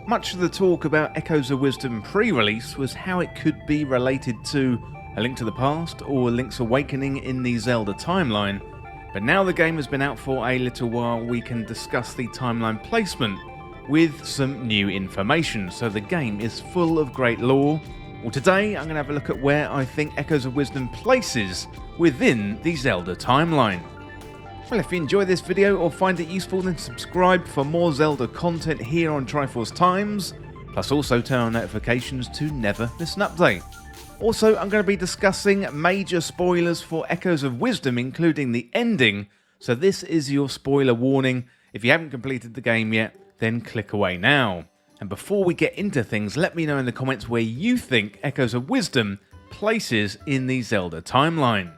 Much of the talk about Echoes of Wisdom pre-release was how it could be related to A Link to the Past or Link's Awakening in the Zelda timeline, but now the game has been out for a little while, we can discuss the timeline placement with some new information, so the game is full of great lore. Well, today I'm going to have a look at where I think Echoes of Wisdom places within the Zelda timeline. Well, if you enjoy this video or find it useful, then subscribe for more Zelda content here on Triforce Times, plus also turn on notifications to never miss an update. Also, I'm going to be discussing major spoilers for Echoes of Wisdom, including the ending, so this is your spoiler warning. If you haven't completed the game yet, then click away now. And before we get into things, let me know in the comments where you think Echoes of Wisdom places in the Zelda timeline.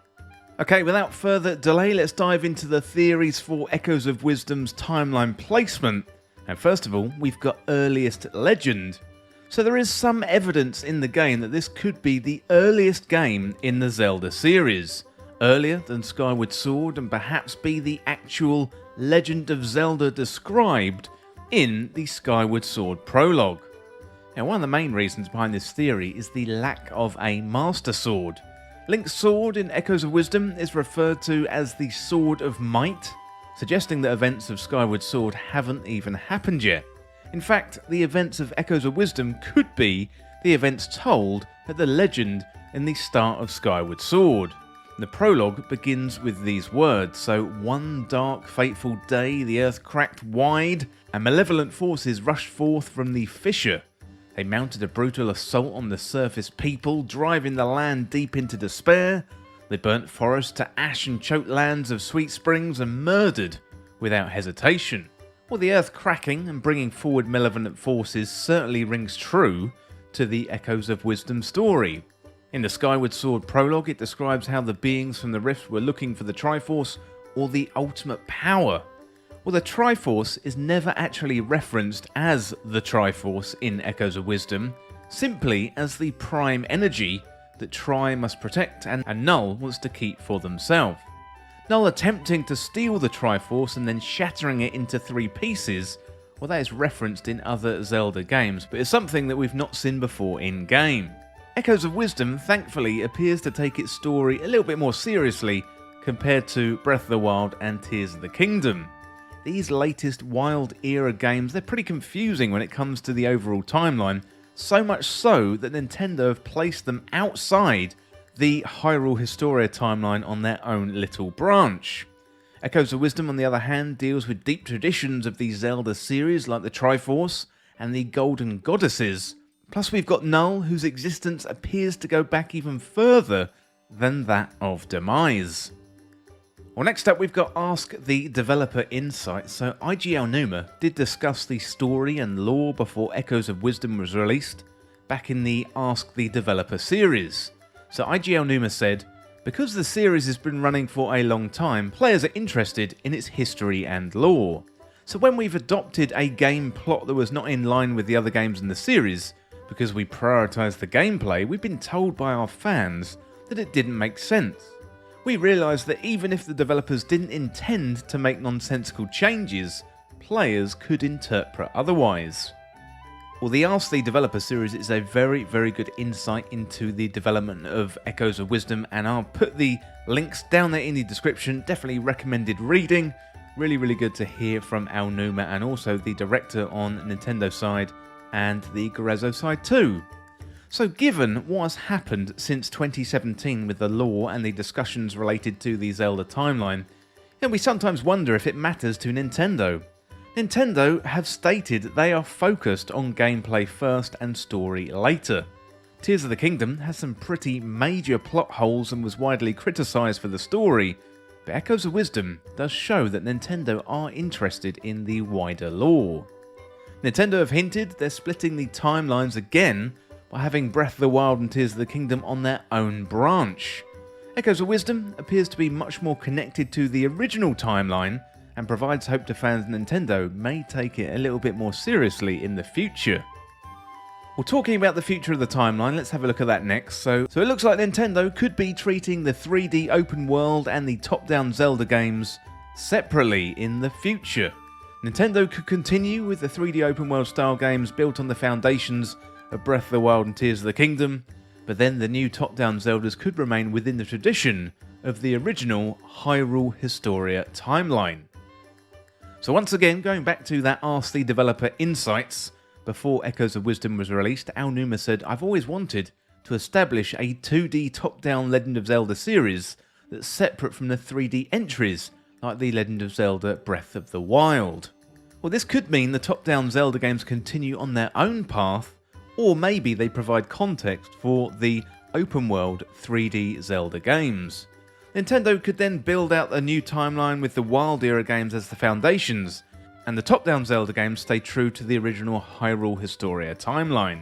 Okay, without further delay, let's dive into the theories for Echoes of Wisdom's timeline placement. And first of all, we've got earliest legend. So there is some evidence in the game that this could be the earliest game in the Zelda series. Earlier than Skyward Sword, and perhaps be the actual Legend of Zelda described in the Skyward Sword prologue. Now, one of the main reasons behind this theory is the lack of a Master Sword. Link's sword in Echoes of Wisdom is referred to as the Sword of Might, suggesting that events of Skyward Sword haven't even happened yet. In fact, the events of Echoes of Wisdom could be the events told at the legend in the start of Skyward Sword. The prologue begins with these words, so one dark fateful day the earth cracked wide and malevolent forces rushed forth from the fissure. They mounted a brutal assault on the surface people, driving the land deep into despair. They burnt forests to ash and choked lands of sweet springs and murdered without hesitation. Well, the earth cracking and bringing forward malevolent forces certainly rings true to the Echoes of Wisdom story. In the Skyward Sword prologue, it describes how the beings from the Rift were looking for the Triforce, or the ultimate power. Well, the Triforce is never actually referenced as the Triforce in Echoes of Wisdom, simply as the prime energy that Tri must protect and Null wants to keep for themselves. Null attempting to steal the Triforce and then shattering it into 3 pieces, well, that is referenced in other Zelda games, but it's something that we've not seen before in game. Echoes of Wisdom thankfully appears to take its story a little bit more seriously compared to Breath of the Wild and Tears of the Kingdom. These latest Wild Era games, they're pretty confusing when it comes to the overall timeline, so much so that Nintendo have placed them outside the Hyrule Historia timeline on their own little branch. Echoes of Wisdom, on the other hand, deals with deep traditions of the Zelda series like the Triforce and the Golden Goddesses. Plus we've got Null, whose existence appears to go back even further than that of Demise. Well, next up we've got Ask the Developer Insight. So IG Aonuma did discuss the story and lore before Echoes of Wisdom was released, back in the Ask the Developer series. So IG Aonuma said, because the series has been running for a long time, players are interested in its history and lore. So when we've adopted a game plot that was not in line with the other games in the series, because we prioritised the gameplay, we've been told by our fans that it didn't make sense. We realised that even if the developers didn't intend to make nonsensical changes, players could interpret otherwise. Well, the Ask the Developer series is a very good insight into the development of Echoes of Wisdom, and I'll put the links down there in the description. Definitely recommended reading. Really good to hear from Aonuma and also the director on Nintendo side and the Grezzo side too. So given what has happened since 2017 with the lore and the discussions related to the Zelda timeline, then we sometimes wonder if it matters to Nintendo. Nintendo have stated they are focused on gameplay first and story later. Tears of the Kingdom has some pretty major plot holes and was widely criticised for the story, but Echoes of Wisdom does show that Nintendo are interested in the wider lore. Nintendo have hinted they're splitting the timelines again by having Breath of the Wild and Tears of the Kingdom on their own branch. Echoes of Wisdom appears to be much more connected to the original timeline and provides hope to fans Nintendo may take it a little bit more seriously in the future. Well, talking about the future of the timeline, let's have a look at that next. So it looks like Nintendo could be treating the 3D open world and the top-down Zelda games separately in the future. Nintendo could continue with the 3D open world style games built on the foundations of Breath of the Wild and Tears of the Kingdom, but then the new top-down Zeldas could remain within the tradition of the original Hyrule Historia timeline. So once again, going back to that Ask the Developer Insights, before Echoes of Wisdom was released, Aonuma said, "I've always wanted to establish a 2D top-down Legend of Zelda series that's separate from the 3D entries, like the Legend of Zelda Breath of the Wild." Well, this could mean the top-down Zelda games continue on their own path, or maybe they provide context for the open-world 3D Zelda games. Nintendo could then build out a new timeline with the Wild Era games as the foundations, and the top-down Zelda games stay true to the original Hyrule Historia timeline.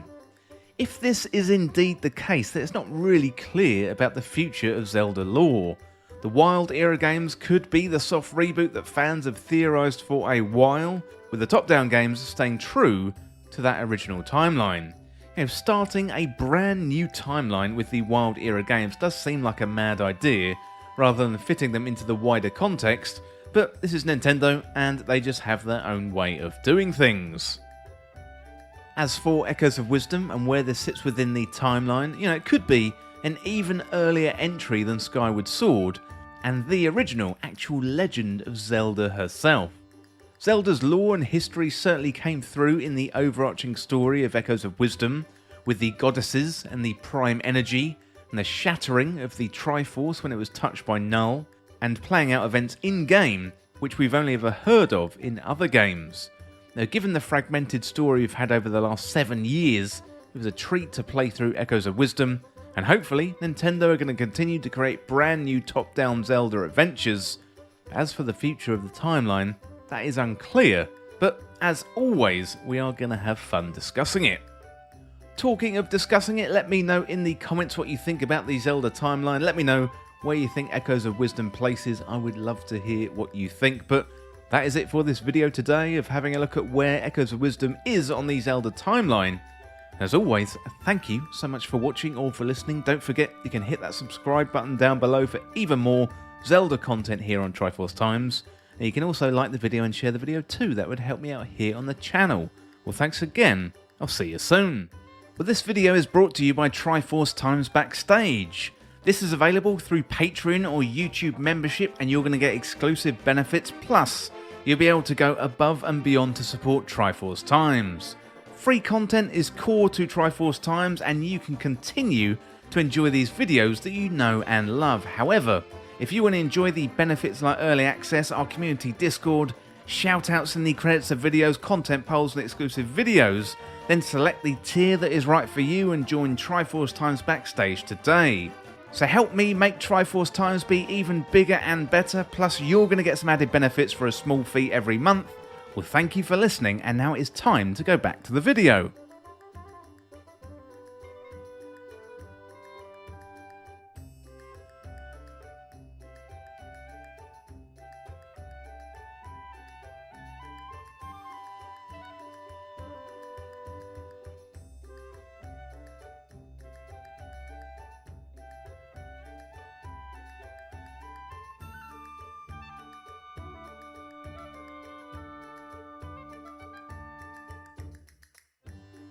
If this is indeed the case, then it's not really clear about the future of Zelda lore. The Wild Era games could be the soft reboot that fans have theorised for a while, with the top-down games staying true to that original timeline. Starting a brand new timeline with the Wild Era games does seem like a mad idea, rather than fitting them into the wider context, but this is Nintendo and they just have their own way of doing things. As for Echoes of Wisdom and where this sits within the timeline, it could be an even earlier entry than Skyward Sword, and the original actual Legend of Zelda herself. Zelda's lore and history certainly came through in the overarching story of Echoes of Wisdom, with the goddesses and the prime energy, and the shattering of the Triforce when it was touched by Null, and playing out events in-game which we've only ever heard of in other games. Now, given the fragmented story we've had over the last 7 years, it was a treat to play through Echoes of Wisdom, and hopefully Nintendo are going to continue to create brand new top-down Zelda adventures. As for the future of the timeline, that is unclear, but as always, we are going to have fun discussing it. Talking of discussing it, let me know in the comments what you think about the Zelda timeline. Let me know where you think Echoes of Wisdom places. I would love to hear what you think, but that is it for this video today of having a look at where Echoes of Wisdom is on the Zelda timeline. As always, thank you so much for watching or for listening. Don't forget you can hit that subscribe button down below for even more Zelda content here on Triforce Times. And you can also like the video and share the video too. That would help me out here on the channel. Well, thanks again. I'll see you soon. Well, this video is brought to you by Triforce Times Backstage. This is available through Patreon or YouTube membership, and you're going to get exclusive benefits, plus you'll be able to go above and beyond to support Triforce Times. Free content is core to Triforce Times, and you can continue to enjoy these videos that you know and love. However, if you want to enjoy the benefits like early access, our community Discord, shoutouts in the credits of videos, content polls and exclusive videos, then select the tier that is right for you and join Triforce Times Backstage today. So help me make Triforce Times be even bigger and better, plus you're going to get some added benefits for a small fee every month. Well, thank you for listening, and now it's time to go back to the video.